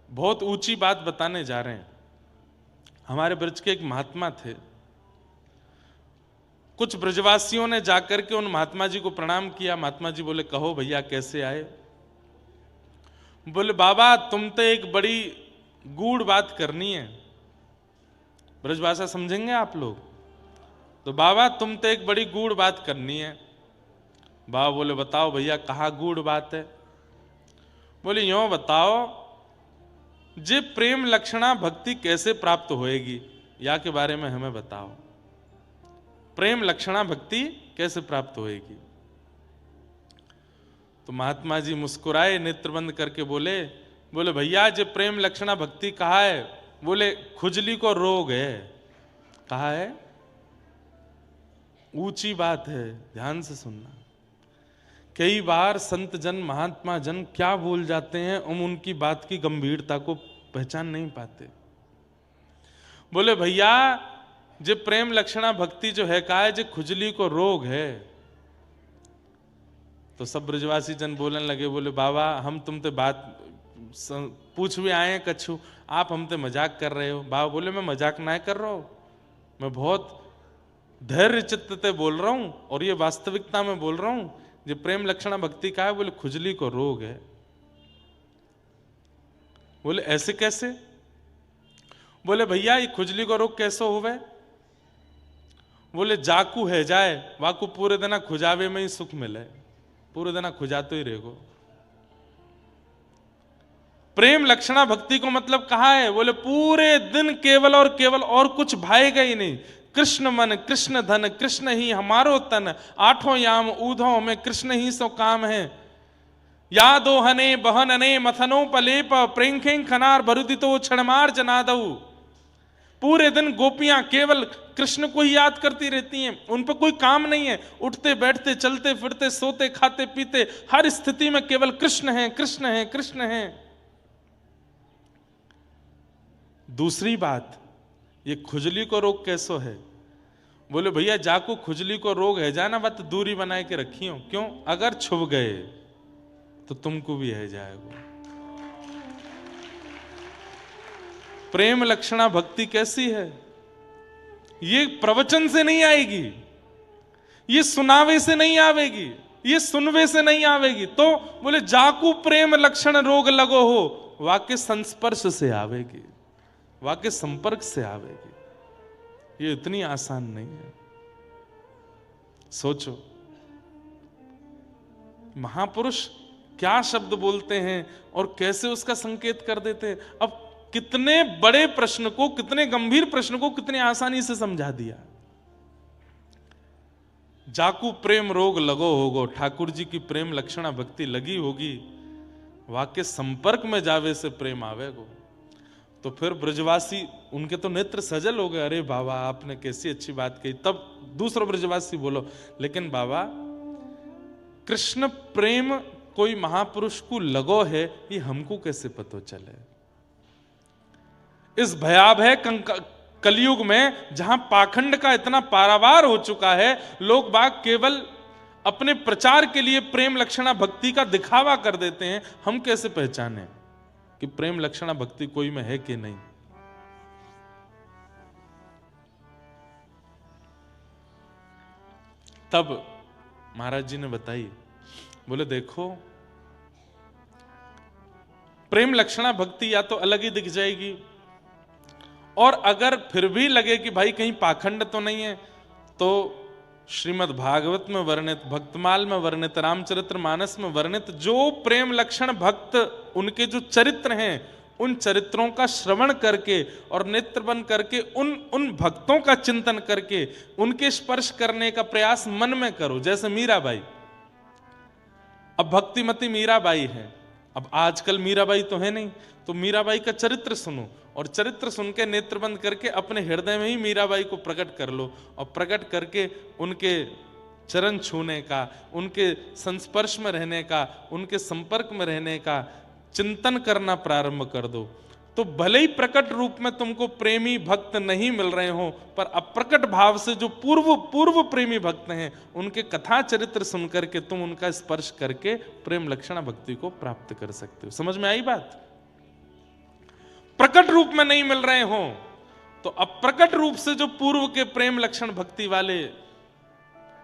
बहुत ऊंची बात बताने जा रहे हैं। हमारे ब्रज के एक महात्मा थे। कुछ ब्रजवासियों ने जाकर के उन महात्मा जी को प्रणाम किया। महात्मा जी बोले, कहो भैया कैसे आए? बोले, बाबा तुम तो एक बड़ी गूढ़ बात करनी है। ब्रजभाषा समझेंगे आप लोग? तो बाबा तुम तो एक बड़ी गूढ़ बात करनी है। बाबा बोले, बताओ भैया कहाँ गूढ़ बात है? बोले, यूं बताओ, जे प्रेम लक्षणा भक्ति कैसे प्राप्त होएगी, या के बारे में हमें बताओ। प्रेम लक्षणा भक्ति कैसे प्राप्त होएगी? तो महात्मा जी मुस्कुराए, नेत्र बंद करके बोले भैया जे प्रेम लक्षणा भक्ति कहा है? बोले, खुजली को रोग है। कहा है? ऊंची बात है, ध्यान से सुनना। कई बार संत जन महात्मा जन क्या बोल जाते हैं, हम उनकी बात की गंभीरता को पहचान नहीं पाते। बोले, भैया जो प्रेम लक्षणा भक्ति जो है कहा है, जो खुजली को रोग है। तो सब ब्रजवासी जन बोलने लगे, बोले बाबा हम तुम ते बात पूछ भी आए हैं कछु, आप हम ते मजाक कर रहे हो। बाबा बोले, मैं मजाक ना कर रहा हूं, मैं बहुत धैर्य चित्त से बोल रहा हूं और ये वास्तविकता में बोल रहा हूं। जो प्रेम लक्षणा भक्ति का है, बोले खुजली को रोग है। बोले ऐसे कैसे? बोले भैया ये खुजली को रोग कैसे होवे? बोले जाकू है जाए वाकू पूरे दिन खुजावे में ही सुख मिले, पूरे दिन खुजाते ही रहेगो। प्रेम लक्षणा भक्ति को मतलब कहा है? बोले पूरे दिन केवल और केवल और कुछ भाएगा ही नहीं। कृष्ण मन कृष्ण धन कृष्ण ही हमारो तन, आठों याम ऊधों में कृष्ण ही सो काम है। यादो हने बहनने मथनो पलेप, प्रेंखें खनार भरुदितो क्षणमार जनादऊ। पूरे दिन गोपियां केवल कृष्ण को ही याद करती रहती हैं, उन पर कोई काम नहीं है। उठते बैठते चलते फिरते सोते खाते पीते हर स्थिति में केवल कृष्ण है कृष्ण है कृष्ण है। दूसरी बात, ये खुजली को रोग कैसो है? बोले भैया जाको खुजली को रोग है जाना, बात दूरी बनाए के रखी हो। क्यों? अगर छुप गए तो तुमको भी है जाएगा। प्रेम लक्षणा भक्ति कैसी है? ये प्रवचन से नहीं आएगी, ये सुनावे से नहीं आवेगी, ये सुनवे से नहीं आवेगी। तो बोले जाकू प्रेम लक्षण रोग लगो हो, वाक्य संस्पर्श से आवेगी, वाक्य संपर्क से आवेगी। ये इतनी आसान नहीं है। सोचो महापुरुष क्या शब्द बोलते हैं और कैसे उसका संकेत कर देते हैं। अब कितने बड़े प्रश्न को, कितने गंभीर प्रश्न को कितनी आसानी से समझा दिया। जाकू प्रेम रोग लगो होगो, ठाकुर जी की प्रेम लक्षणा भक्ति लगी होगी, वाक्य संपर्क में जावे से प्रेम आवेगो। तो फिर ब्रजवासी उनके तो नेत्र सजल हो गए, अरे बाबा आपने कैसी अच्छी बात कही। तब दूसरा ब्रजवासी बोलो, लेकिन बाबा कृष्ण प्रेम कोई महापुरुष को लगो है, ये हमको कैसे पता चले? इस भयावह कलयुग में जहां पाखंड का इतना पारावार हो चुका है, लोग बाग केवल अपने प्रचार के लिए प्रेम लक्षणा भक्ति का दिखावा कर देते हैं। हम कैसे पहचाने कि प्रेम लक्षणा भक्ति कोई में है कि नहीं? तब महाराज जी ने बताई, बोले देखो प्रेम लक्षणा भक्ति या तो अलग ही दिख जाएगी, और अगर फिर भी लगे कि भाई कहीं पाखंड तो नहीं है, तो श्रीमद् भागवत में वर्णित, भक्तमाल में वर्णित, रामचरित्र मानस में वर्णित जो प्रेम लक्षण भक्त उनके जो चरित्र हैं, उन चरित्रों का श्रवण करके और नेत्र बंद करके उन भक्तों का चिंतन करके उनके स्पर्श करने का प्रयास मन में करो। जैसे मीराबाई, अब भक्तिमती मीराबाई है, अब आजकल मीराबाई तो है नहीं, तो मीराबाई का चरित्र सुनो और चरित्र सुन के नेत्र बंद करके अपने हृदय में ही मीराबाई को प्रकट कर लो और प्रकट करके उनके चरण छूने का, उनके संस्पर्श में रहने का, उनके संपर्क में रहने का चिंतन करना प्रारंभ कर दो। तो भले ही प्रकट रूप में तुमको प्रेमी भक्त नहीं मिल रहे हो, पर अप्रकट भाव से जो पूर्व प्रेमी भक्त हैं, उनके कथा चरित्र सुन करके तुम उनका स्पर्श करके प्रेम लक्षणा भक्ति को प्राप्त कर सकते हो। समझ में आई बात? प्रकट रूप में नहीं मिल रहे हो तो अप्रकट रूप से जो पूर्व के प्रेम लक्षण भक्ति वाले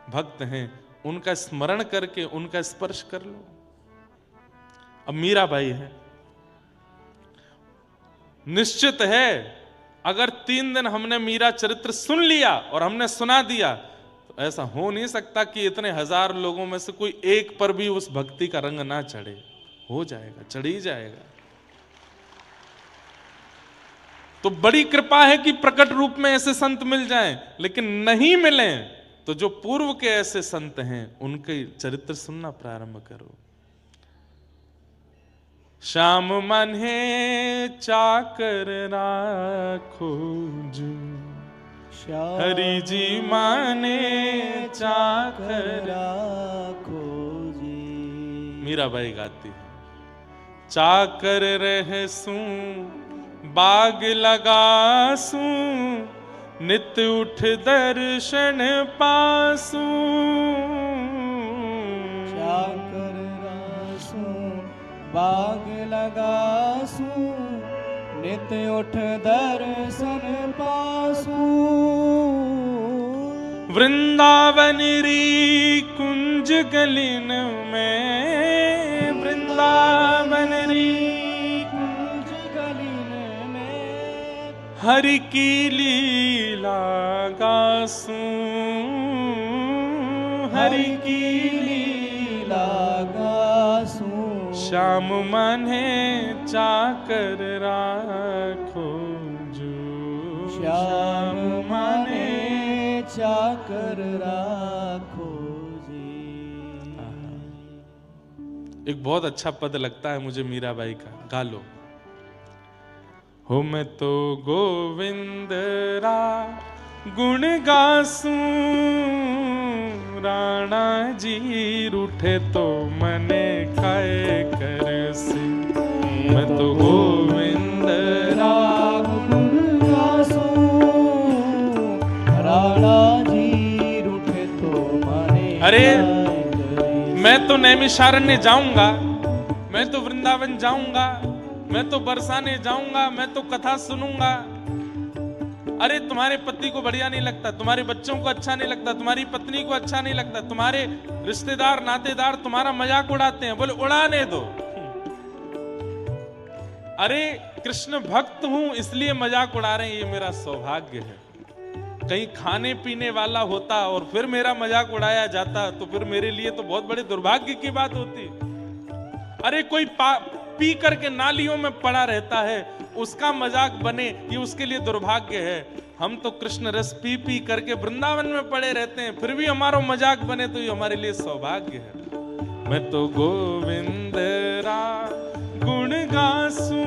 भक्त हैं उनका स्मरण करके उनका स्पर्श कर लो। अब मीराबाई है, निश्चित है अगर 3 दिन हमने मीरा चरित्र सुन लिया और हमने सुना दिया तो ऐसा हो नहीं सकता कि इतने 1000 लोगों में से कोई एक पर भी उस भक्ति का रंग ना चढ़े। हो जाएगा, चढ़ ही जाएगा। तो बड़ी कृपा है कि प्रकट रूप में ऐसे संत मिल जाएं, लेकिन नहीं मिले तो जो पूर्व के ऐसे संत हैं उनके चरित्र सुनना प्रारंभ करो। श्याम मन है चाकर राखो जो, हरि जी माने चाकर राखो जी। मीराबाई गाती है, चाकर रहसू बाग लगासू, नित उठ दर्शन पासू। चाकर रहसू बाग लगासू, नित उठ दर्शन पासू। वृंदावन री कुंज गलिन में, वृंदावन री कुंज गलिन में, हरि की लीला गासूं, हरि की लीला गासूं। श्याम माने चाकर राखो जो, श्याम माने चाकर राखो जी। एक बहुत अच्छा पद लगता है मुझे मीराबाई का, गा लो। हो मैं तो गोविंद रा गुण गासूं, राणा जी रूठे तो मने खाए करसी। मैं तो गोविंद रा गुण गासूं, राणा जी रूठे तो मने। अरे मैं तो नैमिषारण्य जाऊंगा, मैं तो वृंदावन जाऊंगा, मैं तो बरसाने जाऊंगा, मैं तो कथा सुनूंगा। अरे तुम्हारे पति को बढ़िया नहीं लगता, तुम्हारे बच्चों को अच्छा नहीं लगता, तुम्हारी पत्नी को अच्छा नहीं लगता, तुम्हारे रिश्तेदार नातेदार तुम्हारा मजाक उड़ाते हैं, बोले उड़ाने दो। अरे कृष्ण भक्त हूं इसलिए मजाक उड़ा रहे हैं, ये मेरा सौभाग्य है। कहीं खाने पीने वाला होता और फिर मेरा मजाक उड़ाया जाता तो फिर मेरे लिए तो बहुत बड़े दुर्भाग्य की बात होती। अरे कोई पी करके नालियों में पड़ा रहता है, उसका मजाक बने ये उसके लिए दुर्भाग्य है। हम तो कृष्ण रस पी पी करके वृंदावन में पड़े रहते हैं, फिर भी हमारा मजाक बने तो ये हमारे लिए सौभाग्य है। मैं तो गोविंद रा गुण गासूं,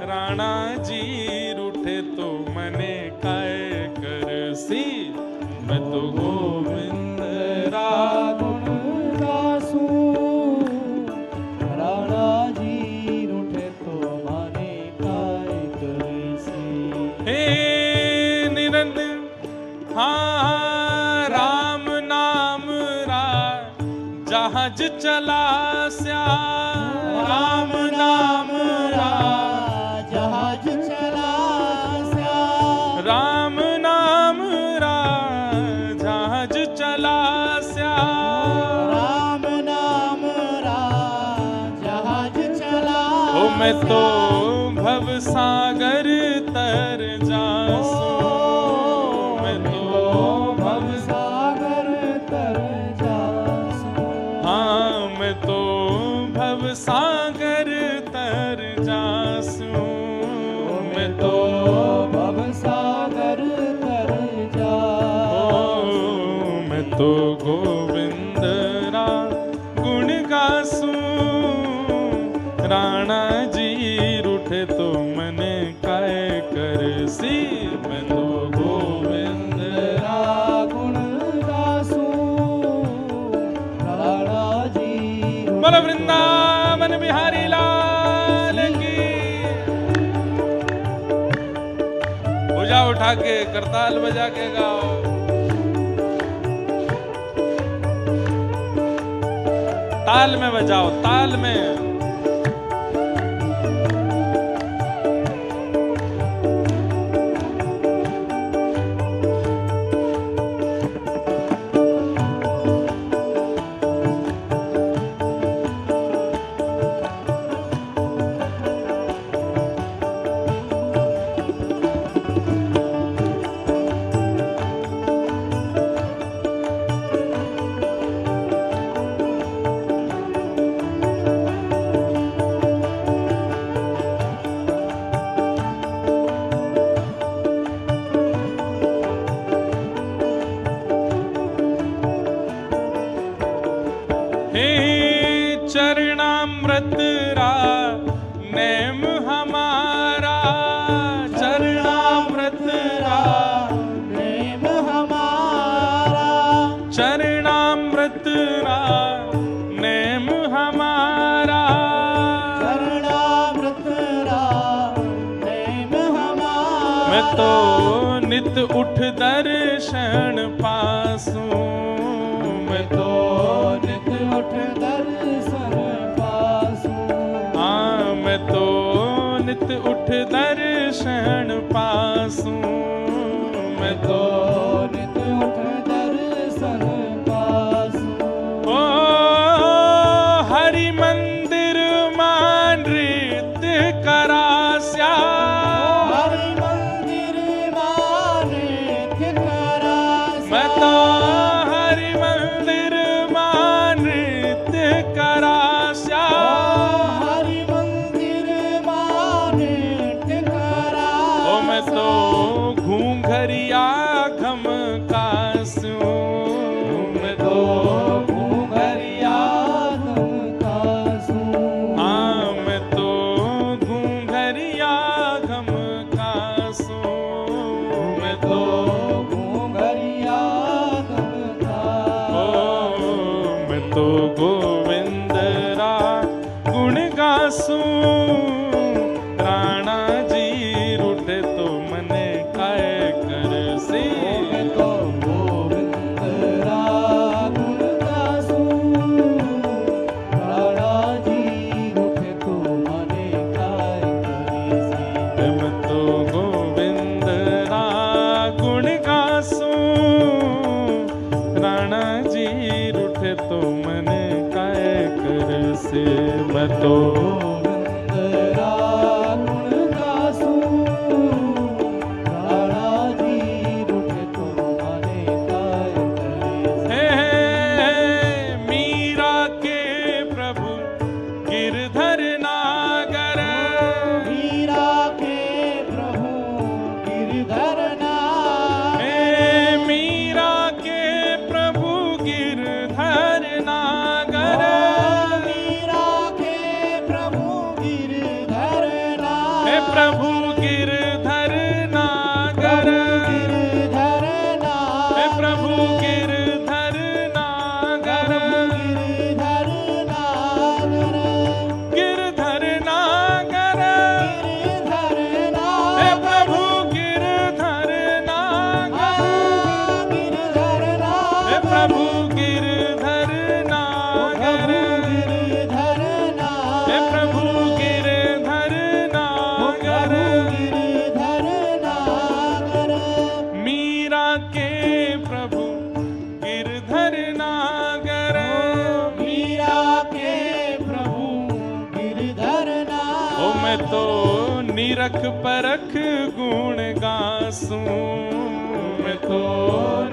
राणा जी रूठे तो मने काय करसी। मैं तो गोविंद रा गुण गासूं, राणा जी रूठे तो मने काय करसी। हे निरंतर हाँ राम नाम रा जहाज चला स्या, राम नाम रा जहाज चला स्या, राम नाम रा जहाज चला स्या। राम नाम रा जहाज चला। ओ मैं तो भव सागर तर जासूं, मैं तो भव सागर तर जासूं। हाँ मैं तो भव सागर तर जासूं, मैं तो भव सागर तर जासूं। मैं तो गोविंद रा गुण गासूं, राणा जी रूठे तो मने काय करसी। मैं तो गोविंद रा गुण गासूं, राणा जी बोलो वृंदावन बिहारी लाल की। भुजा उठा के करताल बजा के गाओ। ताल में बजाओ, ताल में। तो नित उठ दर्शन पासूं, मैं तो नित उठ दर्शन पासूं। हाँ मैं तो नित उठ दर्शन पासूं, मैं तो नित उठ दर्शन पासूं। ओ हरि मंदिर मान नृत्य करास्या, हरि मंदिर मान नृत्य करास्या। मैं तो हरि मंदिर मान नृत्य करास्या, हरि मंदिर मान नृत्य करास्या। ओ मैं तो घूंघरिया घम कासूं, मैं तो घूंघरिया घम कासूं। हाँ मैं तो घूंघरिया घम कासूं, मैं तो घूंघरिया घम ओ कासूं। मैं तो गोविंद रा गुण गासूं, राणा जी रूठे तो मने काय करसी, मैं तो गोविंद रा गुण गासूं, राणा जी रूठे तो मने काय करीसी। मैं तो गोविंद रा गुण गासूं, राणा जी रूठे तो मने काय करसी, मैं तो गोविंद रा गुण गासूं, राणा जी रूठे तो मने काय करीसी। हे मीरा के प्रभु गिरधर नागर, मीरा के प्रभु गिरधर नागर। हे मीरा के प्रभु गिरधर नागर, मीरा के प्रभु गिरधर नागर। हे प्रभु गिरधर नागर, गिरधर नागर। हे प्रभु गिरधर नागर, गिरधर नागर। गिरधर नागर, गिरधर हे नागर। प्रभु गिरधर नागर, गिरधर हे नागर। प्रभु गिरधर नागर, गिरधर नागर। हे प्रभु गिरधर नागर, गिरधर नागर। मीरा के प्रभु गिरधर नागर, मीरा के प्रभु गिरधर नागर। ओ मैं तो निरख परख गुण गासूं, मैं तो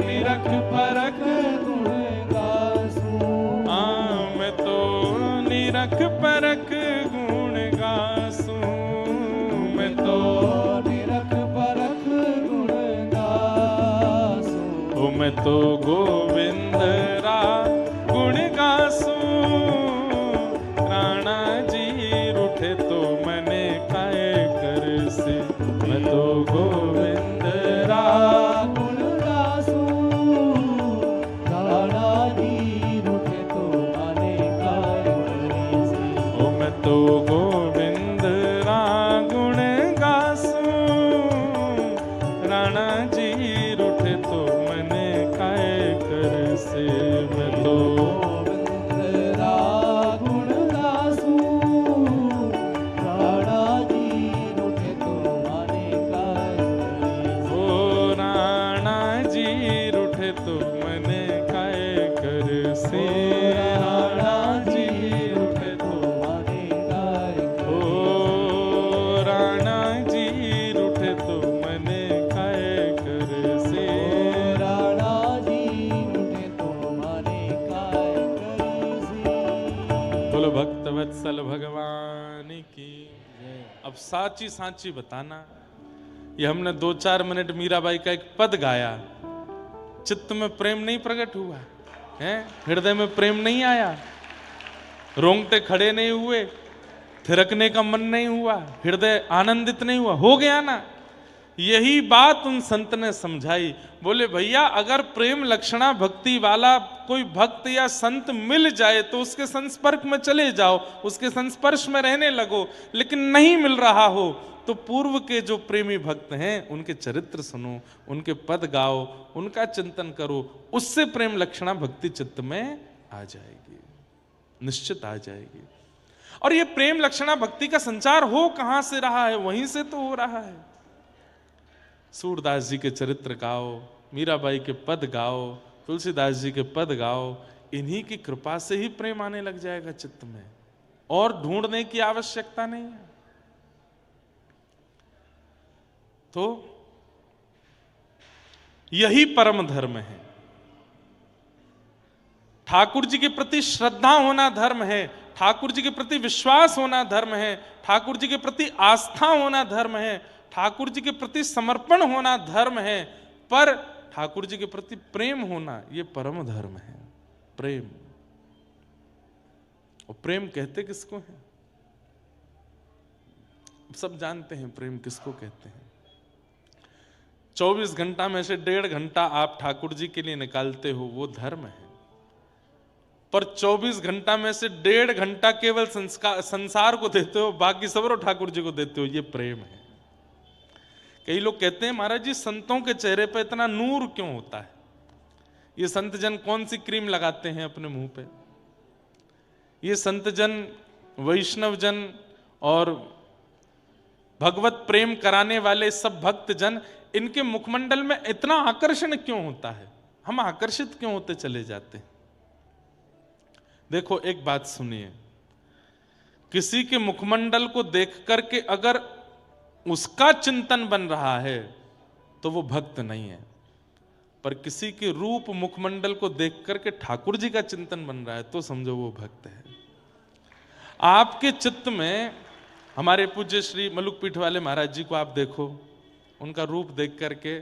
निरख परख गुण गासूं। हाँ मैं तो निरख परख गुण गासूं, मैं तो निरख परख गुण गासूं। ओ मैं तो गोविंद रा गुण गासूं, राणा जी रूठे तो मने काय करसी, मैं तो गोविंद रा गुण गासूं, राणा जी रूठे तो मने काय करीसी। ओ मैं तो गोविंद रा गुण गासूं, राणा जी रूठे तो मने काय करसे, मैं तो गोविंद रा गुण गासूं, राणा जी रूठे तो मने काय करीसी। ओ राणा जी रूठे तो मने काय करसे, राणा जी रूठे तो मने काय ओ राणा जी रूठे तो मने काय करसे, राणा जी रूठे तो मने काय करीसी। बोलो भक्त वत्सल भगवान की। अब साची सांची बताना, ये हमने 2-4 मिनट मीराबाई का एक पद गाया, चित्त में प्रेम नहीं प्रकट हुआ है, हृदय में प्रेम नहीं आया, रोंगटे खड़े नहीं हुए, थिरकने का मन नहीं हुआ, हृदय आनंदित नहीं हुआ, हो गया ना। यही बात उन संत ने समझाई। बोले भैया अगर प्रेम लक्षणा भक्ति वाला कोई भक्त या संत मिल जाए तो उसके संस्पर्श में चले जाओ, उसके संस्पर्श में रहने लगो, लेकिन नहीं मिल रहा हो तो पूर्व के जो प्रेमी भक्त हैं उनके चरित्र सुनो, उनके पद गाओ, उनका चिंतन करो, उससे प्रेम लक्षणा भक्ति चित्त में आ जाएगी, निश्चित आ जाएगी। और ये प्रेम लक्षणा भक्ति का संचार हो कहां से रहा है? वहीं से तो हो रहा है। सूरदास जी के चरित्र गाओ, मीराबाई के पद गाओ, तुलसीदास जी के पद गाओ, इन्हीं की कृपा से ही प्रेम आने लग जाएगा चित्त में, और ढूंढने की आवश्यकता नहीं है। तो यही परम धर्म है। ठाकुर जी के प्रति श्रद्धा होना धर्म है, ठाकुर जी के प्रति विश्वास होना धर्म है, ठाकुर जी के प्रति आस्था होना धर्म है, ठाकुर जी के प्रति समर्पण होना धर्म है, पर ठाकुर जी के प्रति प्रेम होना ये परम धर्म है। प्रेम, और प्रेम कहते किसको है? सब जानते हैं प्रेम किसको कहते हैं। 24 घंटा में से 1.5 घंटा आप ठाकुर जी के लिए निकालते हो, वो धर्म है। पर 24 घंटा में से 1.5 घंटा केवल संसार को देते हो, बाकी सब ठाकुर जी को देते हो, ये प्रेम है। कई लोग कहते हैं महाराज जी संतों के चेहरे पे इतना नूर क्यों होता है? ये संत जन कौन सी क्रीम लगाते हैं अपने मुंह पे? ये संत जन, वैष्णव जन और भगवत प्रेम कराने वाले सब भक्त जन, इनके मुखमंडल में इतना आकर्षण क्यों होता है? हम आकर्षित क्यों होते चले जाते हैं? देखो एक बात सुनिए, किसी के मुखमंडल को देख करके अगर उसका चिंतन बन रहा है तो वो भक्त नहीं है, पर किसी के रूप मुखमंडल को देख करके ठाकुर जी का चिंतन बन रहा है तो समझो वो भक्त है। आपके चित्त में हमारे पूज्य श्री मलुक पीठ वाले महाराज जी को आप देखो, उनका रूप देख करके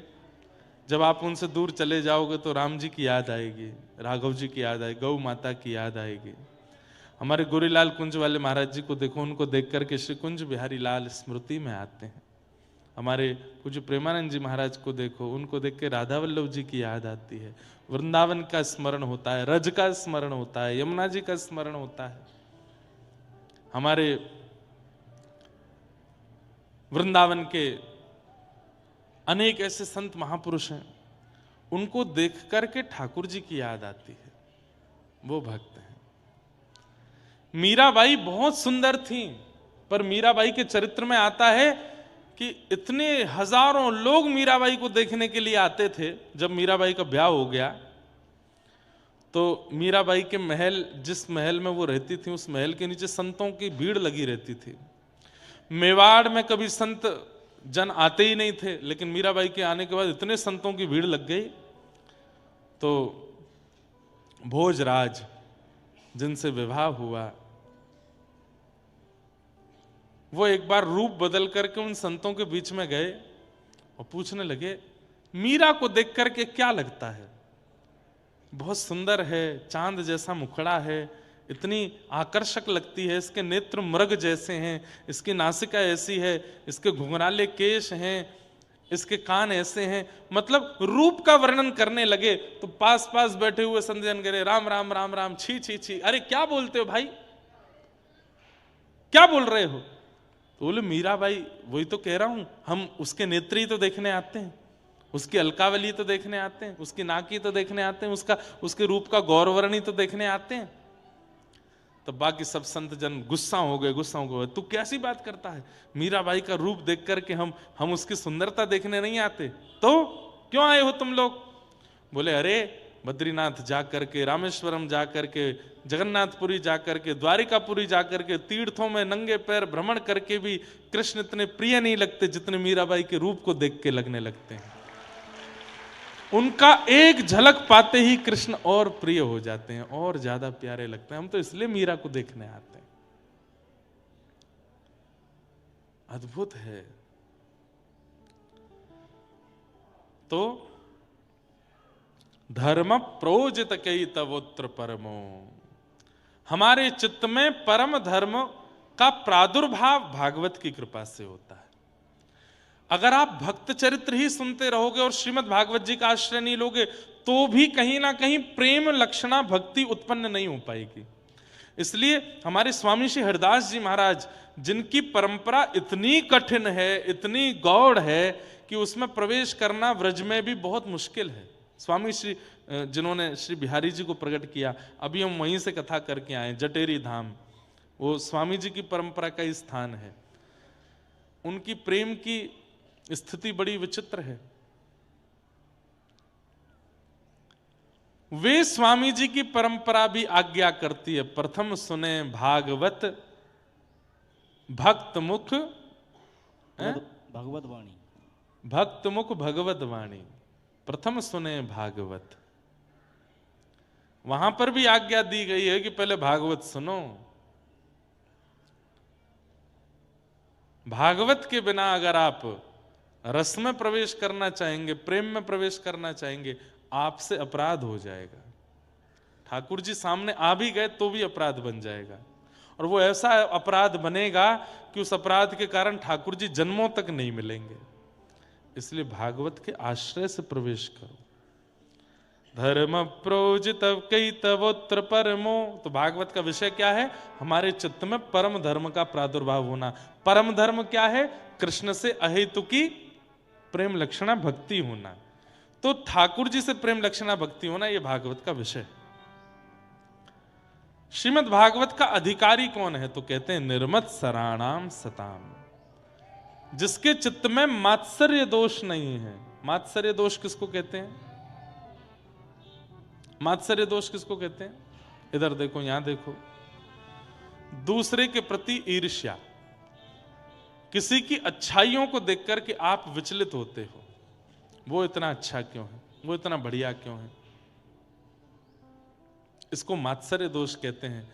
जब आप उनसे दूर चले जाओगे तो राम जी की याद आएगी, राघव जी की याद आएगी, गौ माता की याद आएगी। हमारे गोरीलाल कुंज वाले महाराज जी को देखो, उनको देख करके श्री कुंज बिहारी लाल स्मृति में आते हैं। हमारे पूज्य प्रेमानंद जी महाराज को देखो, उनको देख के राधा वल्लभ जी की याद आती है, वृंदावन का स्मरण होता है, रज का स्मरण होता है, यमुना जी का स्मरण होता है। हमारे वृंदावन के अनेक ऐसे संत महापुरुष हैं, उनको देख करके ठाकुर जी की याद आती है, वो भक्त हैं। मीराबाई बहुत सुंदर थी, पर मीराबाई के चरित्र में आता है कि इतने हजारों लोग मीराबाई को देखने के लिए आते थे। जब मीराबाई का ब्याह हो गया तो मीराबाई के महल, जिस महल में वो रहती थी, उस महल के नीचे संतों की भीड़ लगी रहती थी। मेवाड़ में कभी संत जन आते ही नहीं थे, लेकिन मीराबाई के आने के बाद इतने संतों की भीड़ लग गई। तो भोजराज जिनसे विवाह हुआ, वो एक बार रूप बदल करके उन संतों के बीच में गए और पूछने लगे, मीरा को देख करके क्या लगता है? बहुत सुंदर है, चांद जैसा मुखड़ा है, इतनी आकर्षक लगती है, इसके नेत्र मृग जैसे हैं, इसकी नासिका ऐसी है, इसके घुंघराले केश हैं, इसके कान ऐसे हैं। मतलब रूप का वर्णन करने लगे तो पास पास बैठे हुए संत जन कह रहे, राम राम राम राम, छी छी छी, अरे क्या बोलते हो भाई, क्या बोल रहे हो? तो बोले मीराबाई, वही तो कह रहा हूं, हम उसके नेत्र ही तो देखने आते हैं, उसकी अलकावली तो देखने आते हैं, उसकी नाकी तो देखने आते हैं, उसके रूप का गौरवर्ण ही तो देखने आते हैं। तो बाकी सब संत जन गुस्सा हो गए, तू कैसी बात करता है? मीराबाई का रूप देख करके हम उसकी सुंदरता देखने नहीं आते, तो क्यों आए हो तुम लोग? बोले, अरे बद्रीनाथ जा करके, रामेश्वरम जा करके, जगन्नाथपुरी जा करके, द्वारिकापुरी जा करके, तीर्थों में नंगे पैर भ्रमण करके भी कृष्ण इतने प्रिय नहीं लगते जितने मीराबाई के रूप को देख के लगने लगते हैं। उनका एक झलक पाते ही कृष्ण और प्रिय हो जाते हैं, और ज्यादा प्यारे लगते हैं। हम तो इसलिए मीरा को देखने आते हैं। अद्भुत है। तो धर्म प्रोजित कई तवोत्र परमो, हमारे चित्त में परम धर्म का प्रादुर्भाव भागवत की कृपा से होता है। अगर आप भक्त चरित्र ही सुनते रहोगे और श्रीमद् भागवत जी का आश्रय नहीं लोगे तो भी कहीं ना कहीं प्रेम लक्षणा भक्ति उत्पन्न नहीं हो पाएगी। इसलिए हमारे स्वामी श्री हरिदास जी महाराज, जिनकी परंपरा इतनी कठिन है, इतनी गौड़ है कि उसमें प्रवेश करना व्रज में भी बहुत मुश्किल है। स्वामी श्री जिन्होंने श्री बिहारी जी को प्रकट किया, अभी हम वहीं से कथा करके आए, जटेरी धाम, वो स्वामी जी की परंपरा का ही स्थान है। उनकी प्रेम की स्थिति बड़ी विचित्र है। वे स्वामी जी की परंपरा भी आज्ञा करती है, प्रथम सुने भागवत भक्त मुख, भगवत वाणी, भक्त मुख भगवत वाणी, प्रथम सुने भागवत। वहां पर भी आज्ञा दी गई है कि पहले भागवत सुनो। भागवत के बिना अगर आप रस में प्रवेश करना चाहेंगे, प्रेम में प्रवेश करना चाहेंगे, आपसे अपराध हो जाएगा। ठाकुर जी सामने आ भी गए तो भी अपराध बन जाएगा, और वो ऐसा अपराध बनेगा कि उस अपराध के कारण ठाकुर जी जन्मों तक नहीं मिलेंगे। इसलिए भागवत के आश्रय से प्रवेश करो। धर्म प्रोजित कई तवोत्र परमो, तो भागवत का विषय क्या है? हमारे चित्त में परम धर्म का प्रादुर्भाव होना। परम धर्म क्या है? कृष्ण से अहेतुकी प्रेम लक्षणा भक्ति होना। तो ठाकुर जी से प्रेम लक्षणा भक्ति होना, यह भागवत का विषय। श्रीमद् भागवत का अधिकारी कौन है? तो कहते हैं निर्मत सराणाम सताम, जिसके चित्त में मात्सर्य दोष नहीं है। मात्सर्य दोष किसको कहते हैं? मात्सर्य दोष किसको कहते हैं? इधर देखो, यहां देखो। दूसरे के प्रति ईर्ष्या, किसी की अच्छाइयों को देख करके आप विचलित होते हो, वो इतना अच्छा क्यों है, वो इतना बढ़िया क्यों है, इसको मात्सर्य दोष कहते हैं।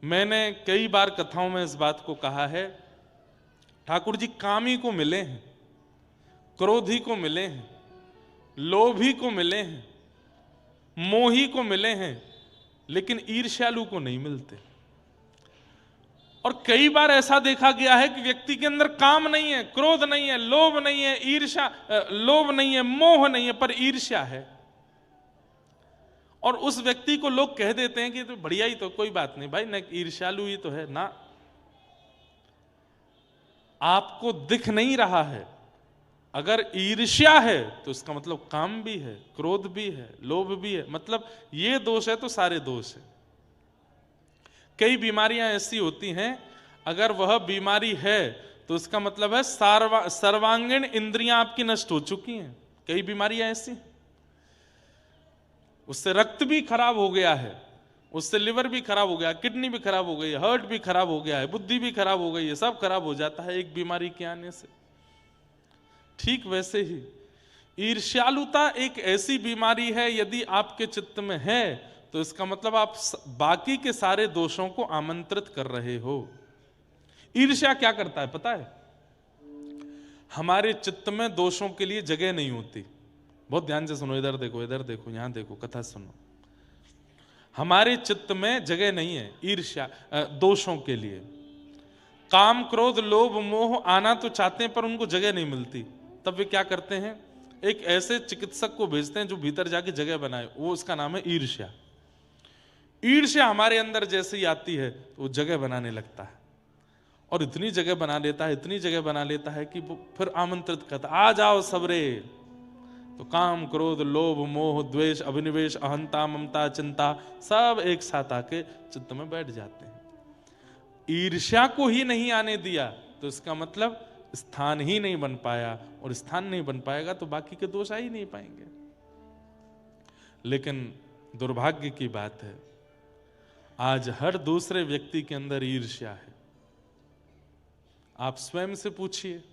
मैंने कई बार कथाओं में इस बात को कहा है, ठाकुर जी कामी को मिले हैं, क्रोधी को मिले हैं, लोभी को मिले हैं, मोही को मिले हैं, लेकिन ईर्ष्यालु को नहीं मिलते। और कई बार ऐसा देखा गया है कि व्यक्ति के अंदर काम नहीं है, क्रोध नहीं है, लोभ नहीं है, ईर्ष्या, लोभ नहीं है, मोह नहीं है, पर ईर्ष्या है। और उस व्यक्ति को लोग कह देते हैं कि तो बढ़िया ही, तो कोई बात नहीं भाई, न ईर्ष्यालु ही तो है ना। आपको दिख नहीं रहा है। अगर ईर्ष्या है तो इसका मतलब काम भी है, क्रोध भी है, लोभ भी है, मतलब ये दोष है तो सारे दोष है। कई बीमारियां ऐसी होती हैं, अगर वह बीमारी है तो इसका मतलब है सर्वांगीण इंद्रियां आपकी नष्ट हो चुकी हैं। कई बीमारियां ऐसी, उससे रक्त भी खराब हो गया है, उससे लिवर भी खराब हो गया, किडनी भी खराब हो गई, हार्ट भी खराब हो गया है, बुद्धि भी खराब हो गई है, सब खराब हो जाता है एक बीमारी के आने से। ठीक वैसे ही ईर्ष्यालुता एक ऐसी बीमारी है, यदि आपके चित्त में है तो इसका मतलब आप बाकी के सारे दोषों को आमंत्रित कर रहे हो। ईर्ष्या क्या करता है पता है? हमारे चित्त में दोषों के लिए जगह नहीं होती। बहुत ध्यान से सुनो, इधर देखो, इधर देखो, यहां देखो, कथा सुनो। हमारे चित्त में जगह नहीं है ईर्ष्या दोषों के लिए। काम क्रोध लोभ मोह आना तो चाहते हैं, पर उनको जगह नहीं मिलती। तब वे क्या करते हैं? एक ऐसे चिकित्सक को भेजते हैं जो भीतर जाके जगह बनाए, वो उसका नाम है ईर्ष्या। ईर्ष्या हमारे अंदर जैसे ही आती है तो वो जगह बनाने लगता है, और इतनी जगह बना लेता है, इतनी जगह बना लेता है कि वो फिर आमंत्रित करता, आ जाओ सबरे। तो काम क्रोध लोभ मोह द्वेष अभिनिवेश अहंता ममता चिंता सब एक साथ आके चित्त में बैठ जाते हैं। ईर्ष्या को ही नहीं आने दिया तो इसका मतलब स्थान ही नहीं बन पाया, और स्थान नहीं बन पाएगा तो बाकी के दोष आ ही नहीं पाएंगे। लेकिन दुर्भाग्य की बात है, आज हर दूसरे व्यक्ति के अंदर ईर्ष्या है। आप स्वयं से पूछिए,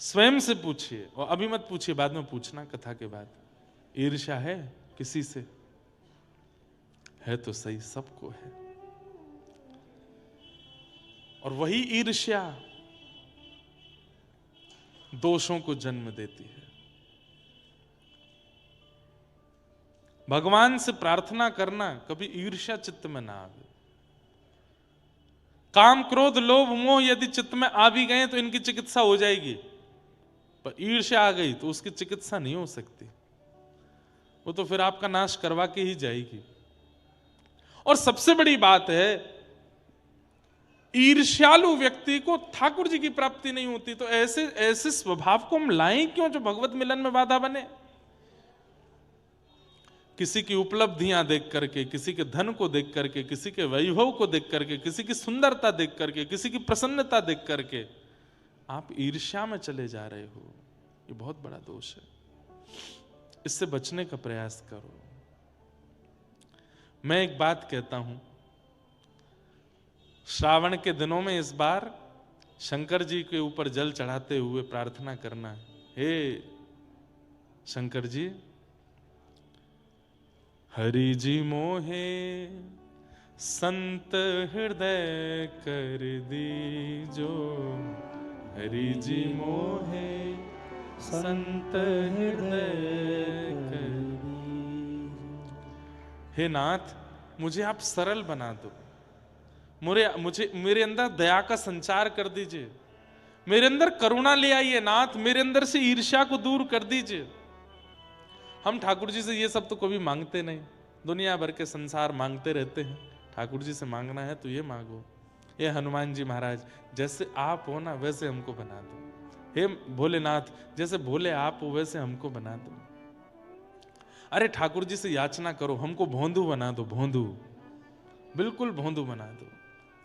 स्वयं से पूछिए, और अभी मत पूछिए, बाद में पूछना कथा के बाद। ईर्ष्या है किसी से? है तो सही, सबको है। और वही ईर्ष्या दोषों को जन्म देती है। भगवान से प्रार्थना करना, कभी ईर्ष्या चित्त में ना आवे। काम क्रोध लोभ मोह यदि चित्त में आ भी गए तो इनकी चिकित्सा हो जाएगी, पर ईर्ष्या आ गई तो उसकी चिकित्सा नहीं हो सकती। वो तो फिर आपका नाश करवा के ही जाएगी। और सबसे बड़ी बात है, ईर्ष्यालु व्यक्ति को ठाकुर जी की प्राप्ति नहीं होती। तो ऐसे ऐसे स्वभाव को हम लाएं क्यों जो भगवत मिलन में बाधा बने? किसी की उपलब्धियां देख करके, किसी के धन को देख करके, किसी के वैभव को देख करके, किसी की सुंदरता देख करके, किसी की प्रसन्नता देख करके आप ईर्ष्या में चले जा रहे हो। ये बहुत बड़ा दोष है, इससे बचने का प्रयास करो। मैं एक बात कहता हूं, श्रावण के दिनों में इस बार शंकर जी के ऊपर जल चढ़ाते हुए प्रार्थना करना है, हे शंकर जी, हरि जी मोहे संत हृदय कर दीजो, हरि जी मोहे संत हृदय कर दीजो। हे नाथ, मुझे आप सरल बना दो, मेरे अंदर दया का संचार कर दीजिए, मेरे अंदर करुणा ले आइए नाथ, मेरे अंदर से ईर्ष्या को दूर कर दीजिए। हम ठाकुर जी से ये सब तो कभी मांगते नहीं, दुनिया भर के संसार मांगते रहते हैं। ठाकुर जी से मांगना है तो ये मांगो, ये हनुमान जी महाराज जैसे आप हो ना वैसे हमको बना दो, हे भोलेनाथ जैसे भोले आप हो वैसे हमको बना दो। अरे ठाकुर जी से याचना करो, हमको भोंदू बना दो, भोंदू, बिल्कुल भोंदू बना दो,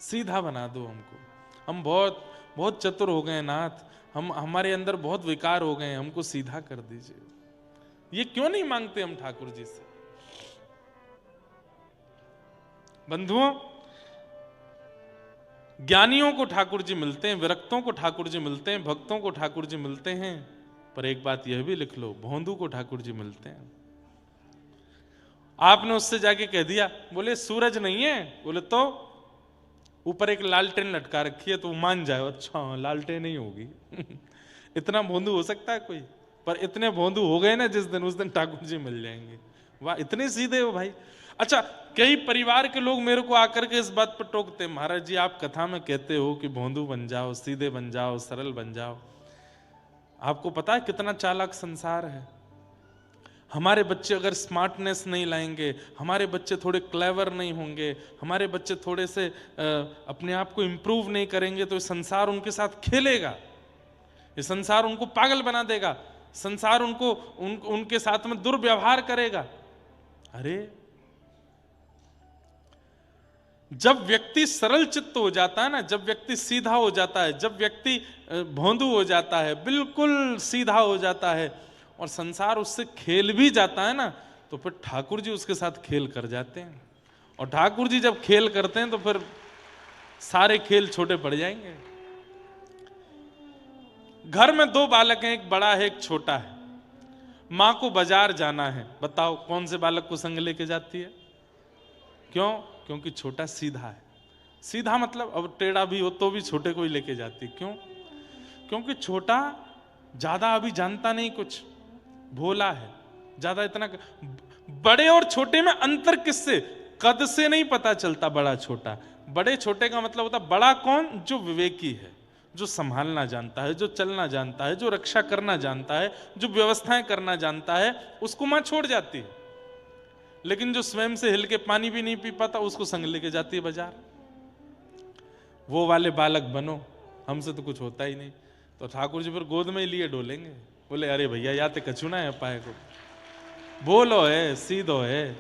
सीधा बना दो हमको। हम बहुत बहुत चतुर हो गए नाथ, हमारे अंदर बहुत विकार हो गए, हमको सीधा कर दीजिए। ये क्यों नहीं मांगते हम ठाकुर जी से? बंधुओं, ज्ञानियों को ठाकुर जी मिलते हैं, विरक्तों को ठाकुर जी मिलते हैं, भक्तों को ठाकुर जी मिलते हैं, पर एक बात यह भी लिख लो, भोंदू को ठाकुर जी मिलते हैं। आपने उससे जाके कह दिया, बोले सूरज नहीं है, बोले तो ऊपर एक लालटेन लटका रखी है, तो मान जाए अच्छा लालटेन नहीं होगी। इतना भोंदू हो सकता है कोई? पर इतने भोंदू हो गए ना जिस दिन, उस दिन ठाकुर जी मिल जाएंगे। वाह, इतने सीधे हो भाई। अच्छा, कई परिवार के लोग मेरे को आकर के इस बात पर टोकते, महाराज जी आप कथा में कहते हो कि भोंदू बन जाओ, सीधे बन जाओ, सरल बन जाओ। आपको पता है कितना चालाक संसार है? हमारे बच्चे अगर स्मार्टनेस नहीं लाएंगे, हमारे बच्चे थोड़े क्लेवर नहीं होंगे, हमारे बच्चे थोड़े से अपने आप को इंप्रूव नहीं करेंगे, तो संसार उनके साथ खेलेगा, ये संसार उनको पागल बना देगा, संसार उनके साथ में दुर्व्यवहार करेगा। अरे जब व्यक्ति सरल चित्त हो जाता है ना, जब व्यक्ति सीधा हो जाता है, जब व्यक्ति भोंदू हो जाता है, बिल्कुल सीधा हो जाता है और संसार उससे खेल भी जाता है ना, तो फिर ठाकुर जी उसके साथ खेल कर जाते हैं। और ठाकुर जी जब खेल करते हैं तो फिर सारे खेल छोटे पड़ जाएंगे। घर में दो बालक हैं, एक बड़ा है एक छोटा है। मां को बाजार जाना है, बताओ कौन से बालक को संग लेके जाती है? क्यों? क्योंकि छोटा सीधा है। सीधा मतलब अब टेढ़ा भी हो तो भी छोटे को ही लेके जाती है। क्यों? क्योंकि छोटा ज्यादा अभी जानता नहीं कुछ, भोला है, ज्यादा इतना। बड़े और छोटे में अंतर किससे? कद से नहीं पता चलता बड़ा छोटा। बड़े छोटे का मतलब होता बड़ा कौन? जो विवेकी है, जो संभालना जानता है, जो चलना जानता है, जो रक्षा करना जानता है, जो व्यवस्थाएं करना जानता है, उसको मां छोड़ जाती है। लेकिन जो स्वयं से हिल के पानी भी नहीं पी पाता, उसको संग लेके जाती है बाजार। वो वाले बालक बनो, हमसे तो कुछ होता ही नहीं। तो ठाकुर जी फिर गोद में ही लिए डोलेंगे, बोले अरे भैया या तो कछुना है पाए को, बोलो है सीधो है,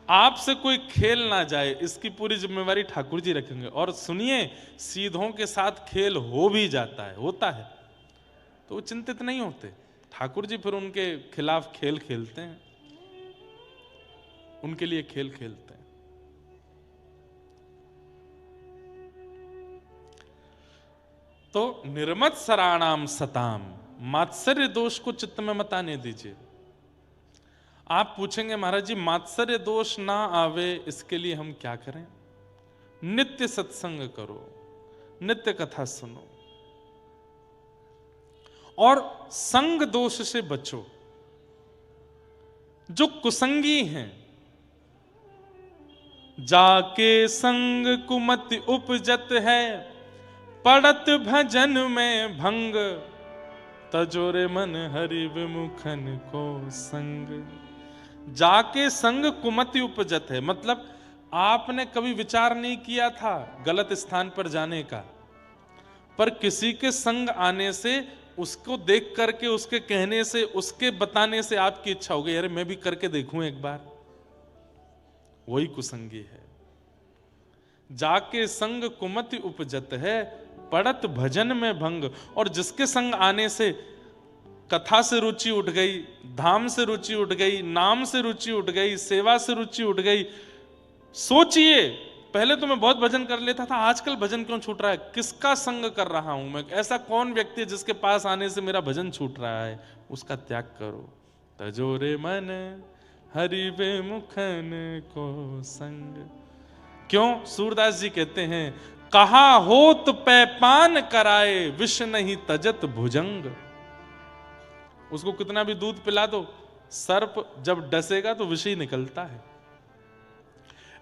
आपसे कोई खेल ना जाए, इसकी पूरी जिम्मेवारी ठाकुर जी रखेंगे। और सुनिए, सीधों के साथ खेल हो भी जाता है, होता है, तो वो चिंतित नहीं होते। ठाकुर जी फिर उनके खिलाफ खेल खेलते हैं, उनके लिए खेल खेलते हैं। तो निर्मत सराणाम सताम, मात्सर्य दोष को चित्त में मत आने दीजिए। आप पूछेंगे महाराज जी मात्सर्य दोष ना आवे इसके लिए हम क्या करें? नित्य सत्संग करो, नित्य कथा सुनो और संग दोष से बचो। जो कुसंगी हैं, जाके संग कुमति उपजत है, पड़त भजन में भंग, तजोरे मन हरि विमुखन को संग। जाके संग कुमति उपजत है, मतलब आपने कभी विचार नहीं किया था गलत स्थान पर जाने का, पर किसी के संग आने से, उसको देख करके, उसके कहने से, उसके बताने से आपकी इच्छा हो गई, अरे मैं भी करके देखूं एक बार। वही कुसंगी है। जाके संग कुमति उपजत है, पड़त भजन में भंग। और जिसके संग आने से कथा से रुचि उठ गई, धाम से रुचि उठ गई, नाम से रुचि उठ गई, सेवा से रुचि उठ गई। सोचिए, पहले तो मैं बहुत भजन कर लेता था, आजकल भजन क्यों छूट रहा है? किसका संग कर रहा हूं मैं? ऐसा कौन व्यक्ति है जिसके पास आने से मेरा भजन छूट रहा है? उसका त्याग करो। तजोरे मन हरि वे मुखन को संग। क्यों? सूरदास जी कहते हैं, कहा होत पैपान कराए, विष नहीं तजत भुजंग। उसको कितना भी दूध पिला दो, सर्प जब डसेगा तो विष ही निकलता है।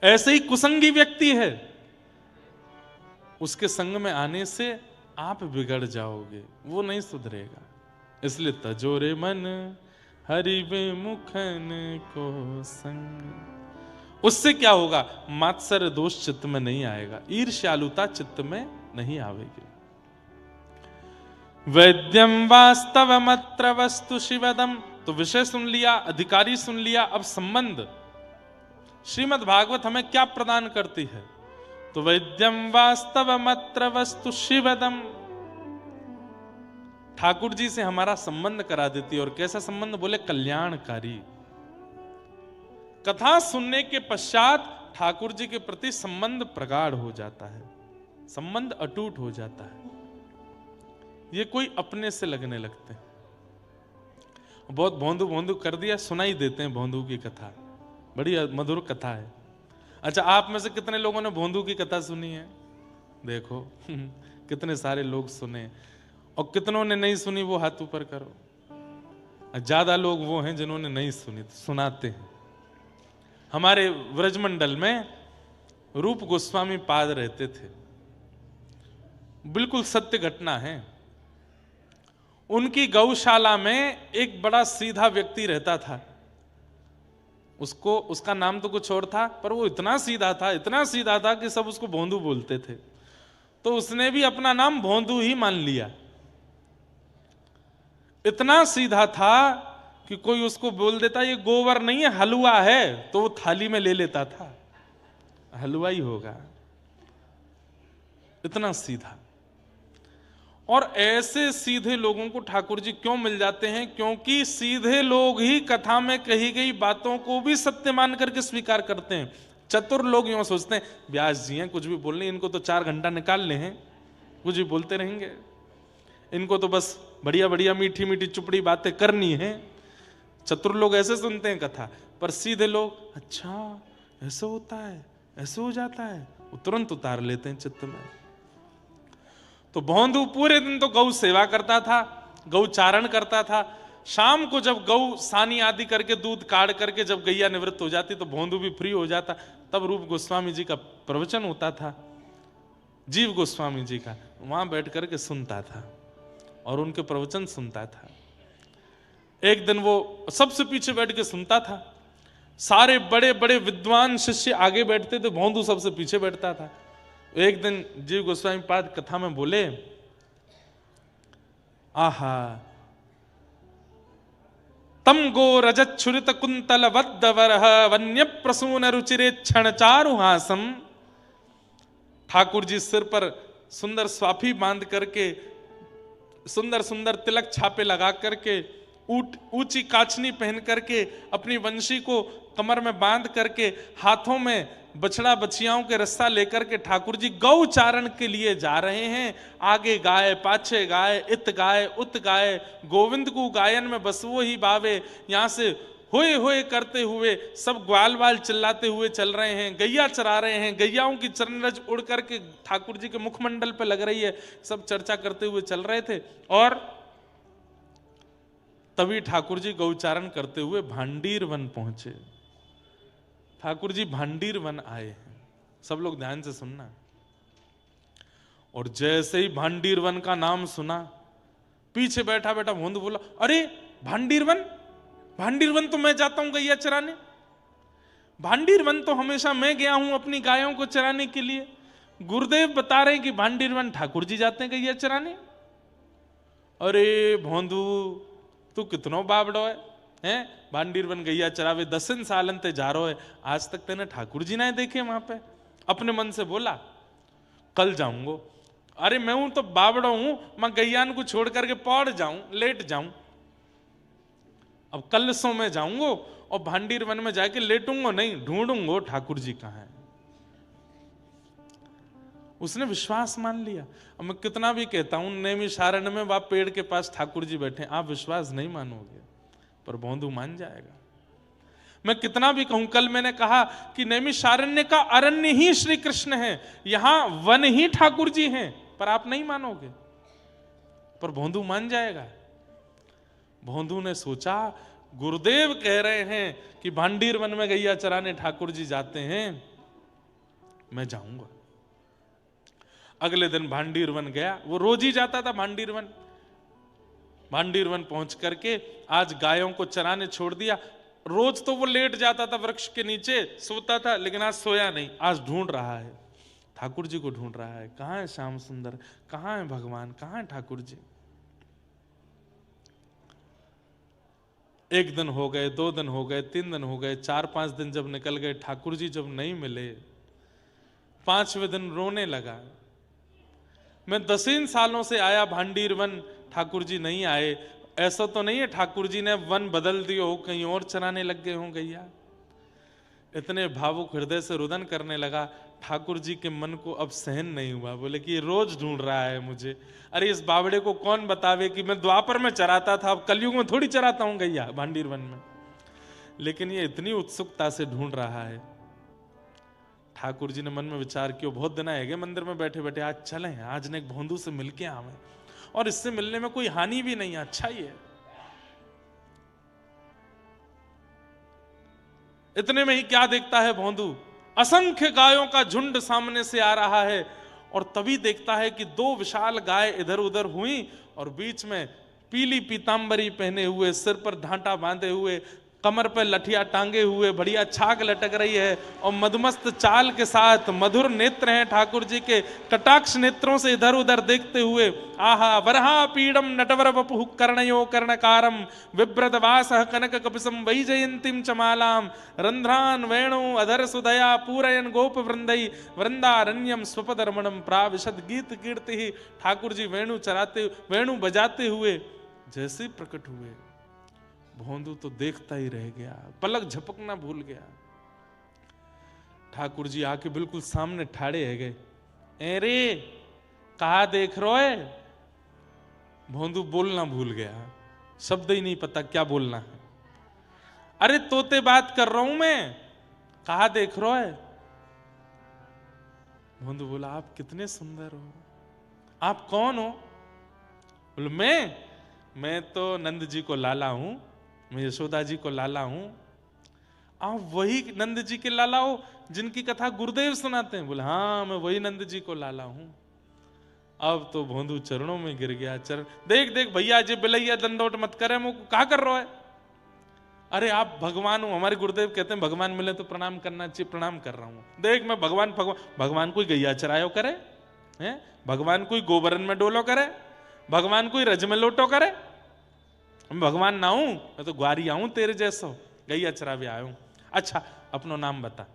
ऐसे ही कुसंगी व्यक्ति है, उसके संग में आने से आप बिगड़ जाओगे, वो नहीं सुधरेगा। इसलिए तजोरे मन हरि वे मुखन को संग। उससे क्या होगा? मात्सर्य दोष चित्त में नहीं आएगा, ईर्ष्यालुता चित्त में नहीं आवेगी। वैद्यम वास्तवमत्र वस्तु शिवदम। तो विषय सुन लिया, अधिकारी सुन लिया, अब संबंध। श्रीमद् भागवत हमें क्या प्रदान करती है? तो वैद्यम वास्तवमत्र वस्तु शिवदम, ठाकुर जी से हमारा संबंध करा देती है। और कैसा संबंध? बोले कल्याणकारी। कथा सुनने के पश्चात ठाकुर जी के प्रति संबंध प्रगाढ़ हो जाता है, संबंध अटूट हो जाता है। ये कोई अपने से लगने लगते हैं। बहुत भोंदू भोंदू कर दिया, सुनाई देते हैं भोंदू की कथा, बड़ी मधुर कथा है। अच्छा, आप में से कितने लोगों ने भोंदू की कथा सुनी है? देखो कितने सारे लोग सुने, और कितनों ने नहीं सुनी वो हाथ ऊपर करो। ज्यादा लोग वो हैं जिन्होंने नहीं सुनी, तो सुनाते हैं। हमारे व्रजमंडल में रूप गोस्वामी पाद रहते थे, बिल्कुल सत्य घटना है। उनकी गौशाला में एक बड़ा सीधा व्यक्ति रहता था। उसका नाम तो कुछ और था, पर वो इतना सीधा था कि सब उसको भोंदू बोलते थे। तो उसने भी अपना नाम भोंदू ही मान लिया। इतना सीधा था कि कोई उसको बोल देता ये गोबर नहीं है हलवा है, तो वो थाली में ले लेता था, हलवा ही होगा। इतना सीधा। और ऐसे सीधे लोगों को ठाकुर जी क्यों मिल जाते हैं? क्योंकि सीधे लोग ही कथा में कही गई बातों को भी सत्य मान करके स्वीकार करते हैं। चतुर लोग यूं सोचते हैं, व्यास जी हैं, कुछ भी बोलने, इनको तो 4 घंटा निकाल ले हैं, कुछ भी बोलते रहेंगे, इनको तो बस बढ़िया बढ़िया मीठी मीठी चुपड़ी बातें करनी है। चतुर लोग ऐसे सुनते हैं कथा, पर सीधे लोग, अच्छा ऐसे होता है, ऐसे हो जाता है, वो तुरंत उतार लेते हैं चित्त में। तो भोंदू पूरे दिन तो गौ सेवा करता था, गौ चारण करता था। शाम को जब गौ सानी आदि करके दूध काढ़ करके जब गैया निवृत्त हो जाती तो भोंदू भी फ्री हो जाता। तब रूप गोस्वामी जी का प्रवचन होता था, जीव गोस्वामी जी का, वहां बैठ करके सुनता था और उनके प्रवचन सुनता था। एक दिन वो सबसे पीछे बैठ के सुनता था, सारे बड़े बड़े विद्वान शिष्य आगे बैठते थे, भोंदू सबसे पीछे बैठता था। एक दिन जीव गोस्वामी पाद कथा में बोले, आहा तम गो रजत छुरित कुंतल वद्दवरह वन्य प्रसून रुचिरे क्षण चारुहासम। ठाकुर जी सिर पर सुंदर स्वाफी बांध करके, सुंदर सुंदर तिलक छापे लगा करके, ऊंची काचनी पहन करके, अपनी वंशी को कमर में बांध करके, हाथों में बछड़ा बछियाओं के रस्सा लेकर के ठाकुर जी गौ चारण के लिए जा रहे हैं। आगे गाय, पाछे गाय, इत गाय, उत गाय, गोविंद को गायन में बस वो ही बावे। यहां से होए होए करते हुए सब ग्वाल वाल चिल्लाते हुए चल रहे हैं, गैया चरा रहे हैं, गैयाओं की चरणरज उड़ करके ठाकुर जी के मुखमंडल पे लग रही है, सब चर्चा करते हुए चल रहे थे। और तभी ठाकुर जी गौचारण करते हुए भांडीर वन पहुंचे। ठाकुर जी भांडीर वन आए हैं, सब लोग ध्यान से सुनना। और जैसे ही भांडीर वन का नाम सुना, पीछे बैठा बैठा भोंदू बोला, अरे भांडीर वन तो मैं जाता हूं गैया चराने। भांडीर वन तो हमेशा मैं गया हूं अपनी गायों को चराने के लिए, गुरुदेव बता रहे कि भांडीर वन ठाकुर जी जाते हैं गैया चराने। अरे भोंदू तू कितनो बाबड़ो है भांडीर वन गैया चरावे 10 सालन ते जा रहो है, आज तक तेने ठाकुर जी ना देखे वहां पे। अपने मन से बोला कल जाऊंगो। अरे मैं हूं तो बाबड़ो हूं, मैं गैयान को छोड़ करके पौड़ जाऊं, लेट जाऊं। अब कल सो मैं जाऊंगो और भांडीर वन में जाके लेटूंगो नहीं, ढूंढूंगो ठाकुर जी कहां है। उसने विश्वास मान लिया। अब मैं कितना भी कहता हूं नैमिषारण्य में वहां पेड़ के पास ठाकुर जी बैठे, आप विश्वास नहीं मानोगे, पर भोंदू मान जाएगा। मैं कितना भी कहूं, कल मैंने कहा कि नैमिषारण्य का अरण्य ही श्री कृष्ण है, यहां वन ही ठाकुर जी हैं, पर आप नहीं मानोगे, पर भोंदू मान जाएगा। भोंदू ने सोचा गुरुदेव कह रहे हैं कि भांडीर वन में गैया चराने ठाकुर जी जाते हैं, मैं जाऊंगा। अगले दिन भांडीर वन गया, वो रोज ही जाता था भांडीर वन। भांडीर वन पहुंच करके आज गायों को चराने छोड़ दिया। रोज तो वो लेट जाता था वृक्ष के नीचे सोता था, लेकिन आज सोया नहीं, आज ढूंढ रहा है ठाकुर जी को, ढूंढ रहा है कहां है श्याम सुंदर, कहां है भगवान, कहां है ठाकुर जी। 1 दिन हो गए, 2 दिन हो गए, 3 दिन हो गए, 4-5 दिन जब निकल गए, ठाकुर जी जब नहीं मिले, 5वें दिन रोने लगा। मैं 10 सालों से आया भांडीर वन, ठाकुर जी नहीं आए। ऐसा तो नहीं है ठाकुर जी ने वन बदल दियो हो, कहीं और चराने लग गए हों गैया। इतने भावुक हृदय से रुदन करने लगा। ठाकुर जी के मन को अब सहन नहीं हुआ, बोले कि ये रोज ढूंढ रहा है मुझे। अरे इस बावड़े को कौन बतावे कि मैं द्वापर में चराता था, अब कलयुग में थोड़ी चराता हूं गैया भांडीर वन में, लेकिन ये इतनी उत्सुकता से ढूंढ रहा है। ठाकुर जी ने मन में विचार किया, बहुत दिन आएंगे मंदिर में बैठे बैठे, आज चलें, आज ने एक भोंदू से मिलके आवे, और इससे मिलने में कोई हानि भी नहीं है, अच्छा ही है। इतने में ही क्या देखता है भोंदू, असंख्य गायों का झुंड सामने से आ रहा है, और तभी देखता है कि 2 विशाल गाय इधर उधर हुई, और बीच में पीली पीतांबरी पहने हुए, सिर पर ढांटा बांधे हुए, कमर पर लठिया टांगे हुए, बढ़िया छाग लटक रही है, और मदमस्त चाल के साथ मधुर नेत्र हैं ठाकुर जी के, कटाक्ष नेत्रों से इधर उधर देखते हुए, आहा वरहा पीडम नटवर वपुः कर्णयो कर्णकारम विभ्रतवासः कनक कपिसं वैजयंतीं चमालाम रंध्रान वेणु अधर सुदया पूरयन गोप वृंदई वृंदारण्यम स्वपद रमणम प्राविशद गीत कीर्ति। ठाकुर जी वेणु चराते, वेणु बजाते हुए जैसे प्रकट हुए, भोंदू तो देखता ही रह गया, पलक झपकना भूल गया। ठाकुर जी आके बिल्कुल सामने ठाड़े है गए। अरे कहा देख रहे हो है? भोंदू बोलना भूल गया, शब्द ही नहीं पता क्या बोलना है। अरे तोते बात कर रहा हूं मैं, कहा देख रहे हो है? भोंदू बोला आप कितने सुंदर हो, आप कौन हो? बोले मैं तो नंद जी को लाला हूं, मैं यशोदा जी को लाला हूं। आप वही नंद जी के लाला हो जिनकी कथा गुरुदेव सुनाते हैं? बोले हाँ मैं वही नंद जी को लाला हूं। अब तो भोंदू चरणों में गिर गया। चरण देख देख भैया जी बिलैया दंडोट मत करे, मुझको क्या कर रहा है? अरे आप भगवान हो, हमारे गुरुदेव कहते हैं भगवान मिले तो प्रणाम करना चाहिए, प्रणाम कर रहा हूं। देख मैं भगवान कोई गैया चरायो करे हैं? भगवान कोई गोबरन में डोलो करे? भगवान कोई रज में लोटो करे? मैं भगवान ना हूं, मैं तो ग्वारी आऊं तेरे जैसो, गैया चरावे आयो हूं। अच्छा अपनो नाम बता।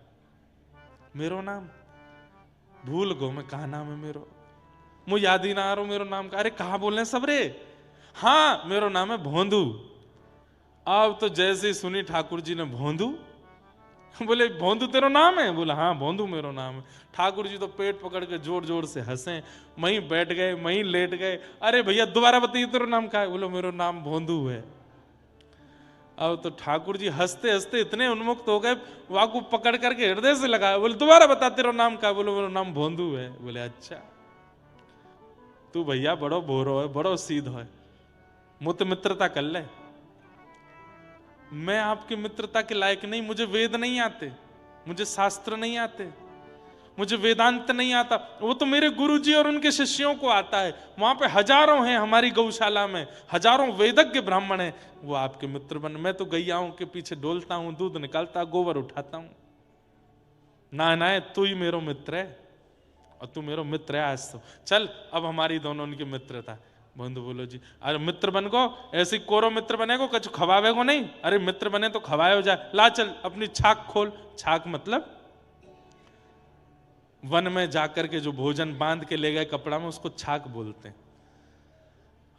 मेरो नाम भूल गो, मैं कहा नाम है मेरो, मुझे याद ही ना आ रहा मेरो नाम का। अरे कहा बोल रहे सब रे? हाँ मेरो नाम है भोंदू। अब तो जैसे ही सुनी ठाकुर जी ने भोंदू, बोले भोंदू तेरो नाम है? बोला हाँ भोंदू मेरो नाम है। ठाकुर जी तो पेट पकड़ के जोर जोर से हंसे, वहीं बैठ गए, वहीं लेट गए। अरे भैया दोबारा बताइए तेरो नाम क्या है? बोलो मेरो नाम भोंदू है। अब तो ठाकुर जी हंसते हंसते इतने उन्मुक्त हो गए, वाकू पकड़ करके हृदय से लगाया। बोले दोबारा बता तेरो नाम क्या? बोलो मेरो नाम भोंदू है। बोले अच्छा तू भैया बड़ो भोरो है, बड़ो सीध है, मुत मित्रता कर ले। मैं आपकी मित्रता के लायक नहीं, मुझे वेद नहीं आते, मुझे शास्त्र नहीं आते, मुझे वेदांत नहीं आता, वो तो मेरे गुरुजी और उनके शिष्यों को आता है। वहां पे हजारों हैं, हमारी गौशाला में हजारों वेदज्ञ ब्राह्मण हैं, वो आपके मित्र बन। मैं तो गैयाओं के पीछे डोलता हूं, दूध निकालता, गोबर उठाता हूं। ना ना तू ही मेरो मित्र है और तू मेरो मित्र है आज तो चल अब हमारी दोनों उनकी मित्रता। बंधु बोलो जी अरे मित्र बन को ऐसी कोरो मित्र बनेगो कछु खवावे को नहीं, अरे मित्र बने तो खवाए हो जाए, ला चल अपनी छाक खोल। छाक मतलब वन में जाकर के जो भोजन बांध के ले गए कपड़ा में उसको छाक बोलते हैं।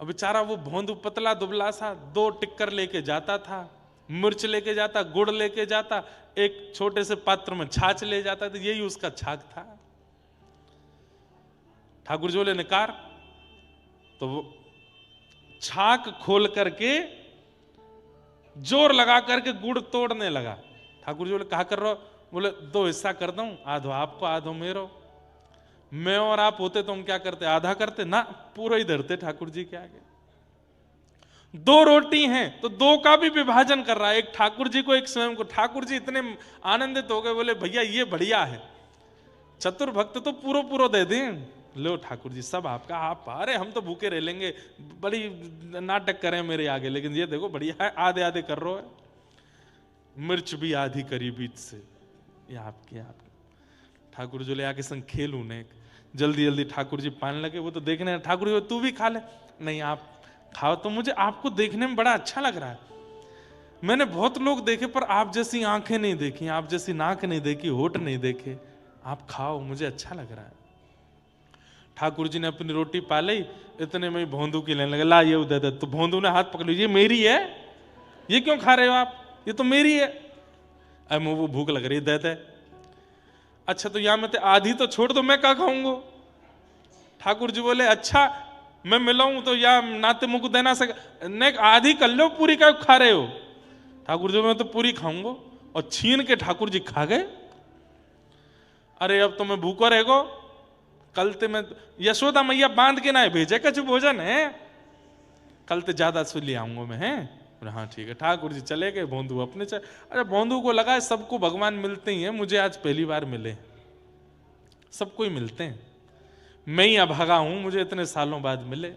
अब बेचारा वो भोंदू पतला दुबला सा 2 टिक्कर लेके जाता था, मिर्च लेके जाता, गुड़ लेके जाता, एक छोटे से पात्र में छाछ ले जाता था, यही उसका छाक था। ठाकुर जी बोले निकार, तो वो छाक खोल करके जोर लगा करके गुड़ तोड़ने लगा। ठाकुर जी बोले कहा कर रहे हो? बोले 2 हिस्सा कर दूं, आधो आपको आधो मेरो। मैं और आप होते तो हम क्या करते? आधा करते ना, पूरा ही धरते ठाकुर जी के आगे। 2 रोटी हैं तो 2 का भी विभाजन कर रहा है, एक ठाकुर जी को एक स्वयं को। ठाकुर जी इतने आनंदित हो गए, बोले भैया ये बढ़िया है, चतुर भक्त तो पूरा पूरा दे दें। लो ठाकुर जी सब आपका, आप अरे हम तो भूखे रह लेंगे, बड़ी नाटक करें मेरे आगे, लेकिन ये देखो बढ़िया है, आधे आधे कर रहे हो। मिर्च भी आधी करी बीच से, ये आपकी आपकी। ठाकुर जी ले आके संग खेलू ने, जल्दी जल्दी ठाकुर जी पाने लगे। वो तो देखने, ठाकुर जी तू भी खा ले, नहीं आप खाओ, तो मुझे आपको देखने में बड़ा अच्छा लग रहा है। मैंने बहुत लोग देखे पर आप जैसी आंखें नहीं देखी, आप जैसी नाक नहीं देखी, होठ नहीं देखे, आप खाओ, मुझे अच्छा लग रहा है। ठाकुर जी ने अपनी रोटी पा ली, इतने में भोंदू की लेने लगे, ला ये दे दे। तो भोंदू ने हाथ पकड़ लिया, ये मेरी है, ये क्यों खा रहे हो आप, ये तो मेरी है। अब वो भूख लग रही, दे दे। अच्छा तो यहां में तो आधी तो छोड़ दो, मैं क्या खाऊंगा? ठाकुर जी बोले अच्छा मैं मिलाऊं तो या नाते मुझको देना सके, नहीं आधी कर लो, पूरी क्या खा रहे हो? ठाकुर जी मैं तो पूरी खाऊंगा, और छीन के ठाकुर जी खा गए। अरे अब तो मैं भूखा रहेगो, कल ते मैं यशोदा मैया बांध के ना भेजे कछु भोजन है, कल ते ज्यादा सु ले आऊंगा मैं, है? हाँ ठीक है। ठाकुर जी चले गए, भोंदू अपने चले। अरे भोंदू को लगा सबको भगवान मिलते ही हैं, मुझे आज पहली बार मिले, सबको ही मिलते हैं, मैं ही अभागा हूं, मुझे इतने सालों बाद मिले।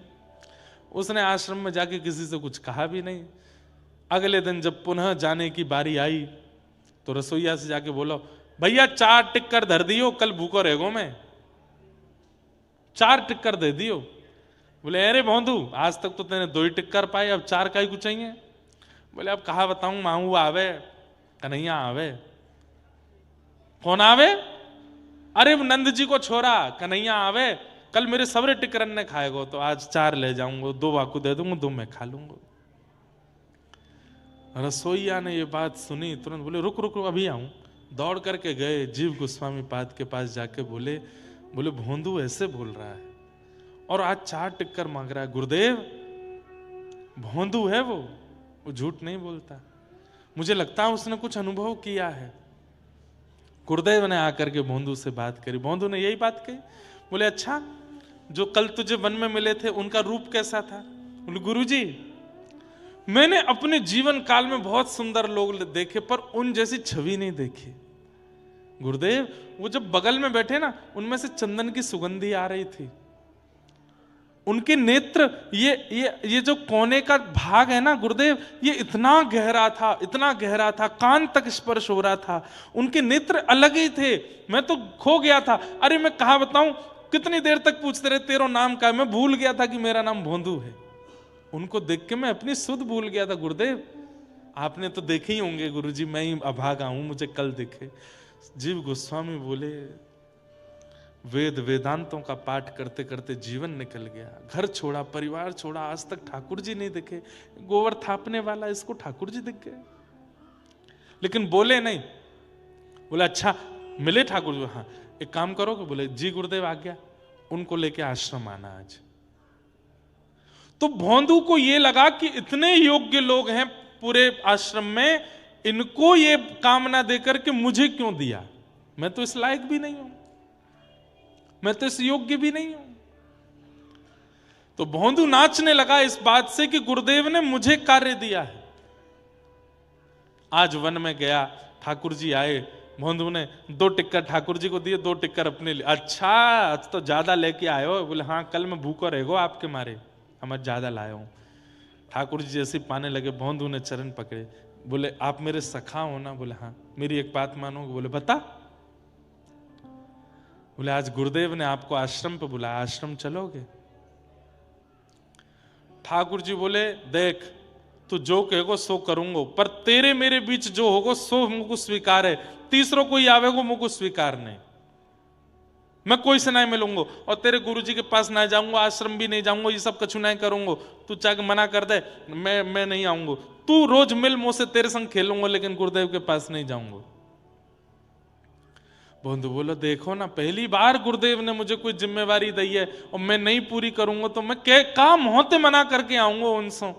उसने आश्रम में जाके किसी से कुछ कहा भी नहीं। अगले दिन जब पुनः जाने की बारी आई तो रसोईया से जाके बोलो भैया 4 टिक्कर धर दियो, कल भूखो रहेगो मैं, 4 टिक्कर दे दियो। बोले अरे भोंदू आज तक तो तेने 2 ही टिक्कर पाए, अब 4 का ही कुछ चाहिए? बोले अब कहा बताऊं, माऊ आवे, कन्हैया आवे। कौन आवे? अरे नंद जी को छोरा कन्हैया आवे, कल मेरे सबरे टिकरन ने खाएगो, तो आज 4 ले जाऊंगा, 2 वाकू दे दूंगा, 2 मैं खा लूंगा। रसोईया ने ये बात सुनी, तुरंत बोले रुक रुक रुक अभी आऊं। दौड़ करके गए, जीव गोस्वामी पाद के पास जाके बोले भोंदू ऐसे बोल रहा है और आज 4 टिक्कर मांग रहा है। गुरुदेव भोंदू है वो झूठ नहीं बोलता, मुझे लगता है उसने कुछ अनुभव किया है। गुरुदेव ने आकर के भोंदू से बात करी, भोंदू ने यही बात कही। बोले अच्छा जो कल तुझे वन में मिले थे उनका रूप कैसा था? बोले गुरुजी मैंने अपने जीवन काल में बहुत सुंदर लोग देखे पर उन जैसी छवि नहीं देखी। गुरुदेव वो जब बगल में बैठे ना, उनमें से चंदन की सुगंधी आ रही थी, उनके नेत्र ये जो कोने का भाग है ना गुरुदेव, ये इतना गहरा था, इतना गहरा था, कान तक स्पर्श हो रहा था, उनके नेत्र अलग ही थे, मैं तो खो गया था। अरे मैं कहा बताऊं, कितनी देर तक पूछते रहे तेरा नाम क्या है, मैं भूल गया था कि मेरा नाम भोंदू है। उनको देख के मैं अपनी सुध भूल गया था। गुरुदेव आपने तो देखे ही होंगे गुरुजी, मैं ही अभागा हूं, मुझे कल दिखे। जीव गोस्वामी बोले वेद वेदांतों का पाठ करते करते जीवन निकल गया, घर छोड़ा, परिवार छोड़ा, आज तक ठाकुर जी नहीं दिखे। गोबर थापने वाला इसको ठाकुर जी दिख गए, लेकिन बोले नहीं। बोले अच्छा मिले ठाकुर जी? हाँ एक काम करोगे? बोले जी गुरुदेव आ गया, उनको लेके आश्रम आना आज। तो भोंदू को ये लगा कि इतने योग्य लोग हैं पूरे आश्रम में, इनको ये कामना देकर के मुझे क्यों दिया, मैं तो इस लायक भी नहीं हूं, मैं तो इस योग्य भी नहीं हूं। तो भोंदू नाचने लगा इस बात से कि गुरुदेव ने मुझे कार्य दिया है। आज वन में गया, ठाकुर जी आए, भोंदू ने 2 टिक्कर ठाकुर जी को दिए, 2 टिक्कर अपने लिए। अच्छा आज तो ज्यादा लेके आए हो? बोले हाँ कल मैं भूखा रहेगो आपके मारे, हम ज्यादा लाया हूं। ठाकुर जी जैसे पाने लगे, भोंदू ने चरण पकड़े, बोले आप मेरे सखा हो ना? बोले हाँ। मेरी एक बात मानोगे? बोले बता। बोले आज गुरुदेव ने आपको आश्रम पे बुलाया, आश्रम चलोगे? ठाकुर जी बोले देख, तू जो कहेगो सो करूंगो, पर तेरे मेरे बीच जो होगो सो मुझको स्वीकार है, तीसरो कोई आवेगो मुझको स्वीकार नहीं। मैं कोई से नहीं मिलूंगा और तेरे गुरुजी के पास ना जाऊंगा, आश्रम भी नहीं जाऊंगा, ये सब कछु नहीं करूंगा। तू चाहे मना कर दे, मैं नहीं आऊंगा। तू रोज मिल मुझसे, तेरे संग खेलूंगा, लेकिन गुरुदेव के पास नहीं जाऊंगा। बंधु बोलो देखो ना, पहली बार गुरुदेव ने मुझे कोई जिम्मेवारी दी है और मैं नहीं पूरी करूंगा तो मैं क्या काम होते मना करके आऊंगा उनसे।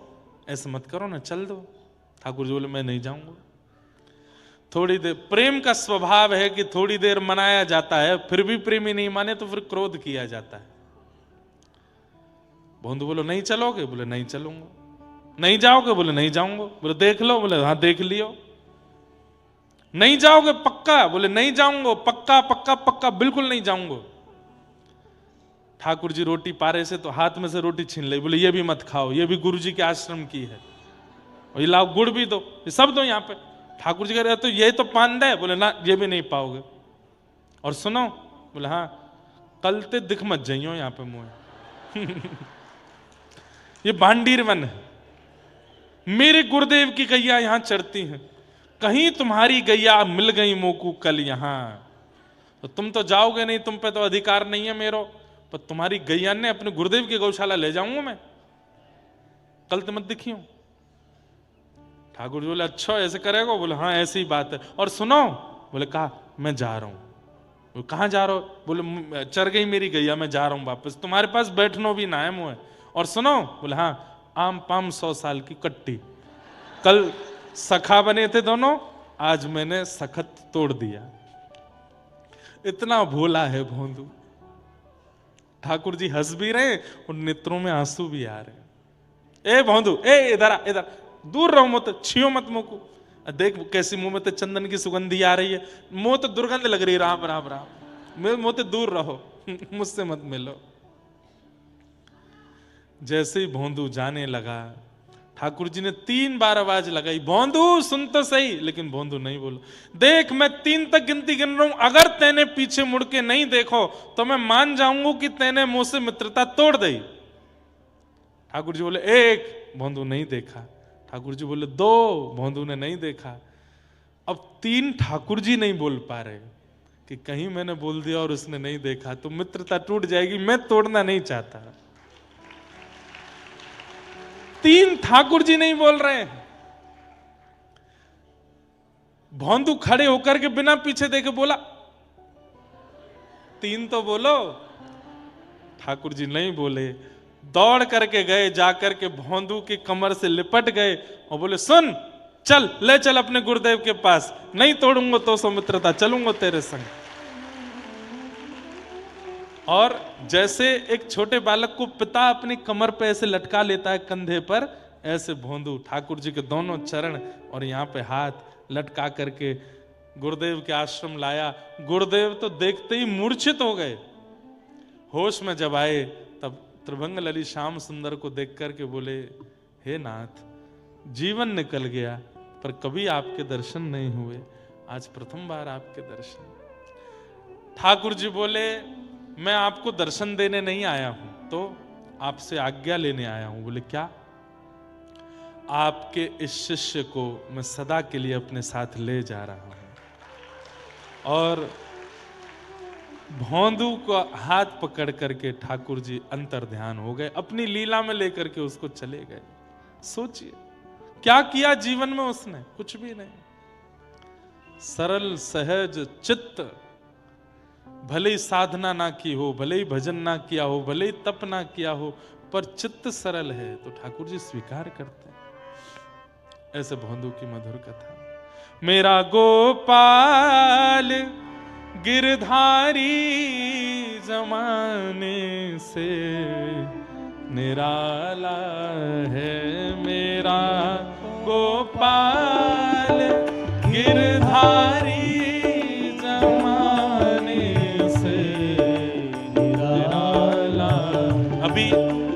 ऐसे मत करो ना, चल दो। ठाकुर जी बोले मैं नहीं जाऊंगा। थोड़ी देर, प्रेम का स्वभाव है कि थोड़ी देर मनाया जाता है, फिर भी प्रेमी नहीं माने तो फिर क्रोध किया जाता है। बंधु बोलो नहीं चलोगे? बोले नहीं चलूंगा। नहीं जाओगे? बोले नहीं जाऊंगा। बोले देख लो? बोले हाँ देख लियो। नहीं जाओगे पक्का? बोले नहीं जाऊंगा, पक्का पक्का पक्का बिल्कुल नहीं जाऊंगा। ठाकुर जी रोटी पारे से तो हाथ में से रोटी छीन ली, बोले ये भी मत खाओ, ये भी गुरु जी के आश्रम की है, और ये लाओ गुड़ भी दो, ये सब दो यहाँ पे। ठाकुर जी कह रहे तो ये तो पान दे, बोले ना ये भी नहीं पाओगे। और सुनो? बोले हाँ, कल ते दिख मत जाइयो यहाँ पे मुझे। ये भांडीर वन है, मेरे गुरुदेव की गैया यहां चढ़ती हैं, कहीं तुम्हारी गैया मिल गई मोकू कल यहां तो तुम तो जाओगे नहीं, तुम पे तो अधिकार नहीं है मेरो, पर तुम्हारी गैया ने अपने गुरुदेव की गौशाला ले जाऊंगा मैं, कल तो मत दिखियो। ठाकुर जी बोले अच्छा ऐसे करेगा? बोले हाँ ऐसी ही बात है। और सुनो? बोले कहा मैं जा रहा हूं। कहां जा रहा हो? बोले चर गई मेरी गैया, मैं जा रहा हूं वापस, तुम्हारे पास बैठनो भी ना है मुझे। और सुनो? बोले हाँ, आम पाम 100 साल की कट्टी, कल सखा बने थे दोनों, आज मैंने सखत तोड़ दिया। इतना भोला है भोंदू। ठाकुर जी हंस भी रहे और नेत्रों में आंसू भी आ रहे। ए भोंदू, ए इधर आ, इधर दूर रहो, मत छियो मत मुंह को। देख कैसी मुंह में तो चंदन की सुगंधी आ रही है, मुंह तो दुर्गंध लग रही है, राम राम राम, मुंह तो दूर रहो, मुझसे मत मिलो। जैसे ही भोंदू जाने लगा, ठाकुर जी ने 3 बार आवाज लगाई, भोंदू सुन तो सही, लेकिन भोंदू नहीं बोलो। देख मैं 3 तक गिनती गिन रहा हूं, अगर तेने पीछे मुड़ के नहीं देखो तो मैं मान जाऊंगा कि तेने मुझसे मित्रता तोड़ दी। ठाकुर जी बोले 1, भोंदू नहीं देखा। ठाकुर जी बोले 2, भोंदू ने नहीं देखा। अब 3 ठाकुर जी नहीं बोल पा रहे कि कहीं मैंने बोल दिया और उसने नहीं देखा तो मित्रता टूट जाएगी, मैं तोड़ना नहीं चाहता। 3 ठाकुर जी नहीं बोल रहे हैं। भोंदू खड़े होकर के बिना पीछे देखे बोला 3 तो बोलो। ठाकुर जी नहीं बोले, दौड़ करके गए, जाकर के भोंदू की कमर से लिपट गए और बोले सुन, चल ले चल अपने गुरुदेव के पास, नहीं तोड़ूंगा तो सौमित्रता, चलूंगा तेरे संग। और जैसे एक छोटे बालक को पिता अपनी कमर पे ऐसे लटका लेता है कंधे पर, ऐसे भोंदू ठाकुर जी के दोनों चरण और यहाँ पे हाथ लटका करके गुरुदेव के आश्रम लाया। गुरुदेव तो देखते ही मूर्छित हो गए। होश में जब आए तब त्रिभंग लली श्याम सुंदर को देख करके बोले, हे नाथ, जीवन निकल गया पर कभी आपके दर्शन नहीं हुए, आज प्रथम बार आपके दर्शन। ठाकुर जी बोले, मैं आपको दर्शन देने नहीं आया हूं, तो आपसे आज्ञा लेने आया हूं। बोले क्या? आपके इस शिष्य को मैं सदा के लिए अपने साथ ले जा रहा हूं। और भोंदू को हाथ पकड़ करके ठाकुर जी अंतर ध्यान हो गए, अपनी लीला में लेकर के उसको चले गए। सोचिए क्या किया जीवन में उसने? कुछ भी नहीं। सरल सहज चित्त, भले ही साधना ना की हो, भले ही भजन ना किया हो, भले ही तप ना किया हो, पर चित्त सरल है तो ठाकुर जी स्वीकार करते हैं। ऐसे भोंदू की मधुर कथा। मेरा गोपाल गिरधारी जमाने से निराला है, मेरा गोपाल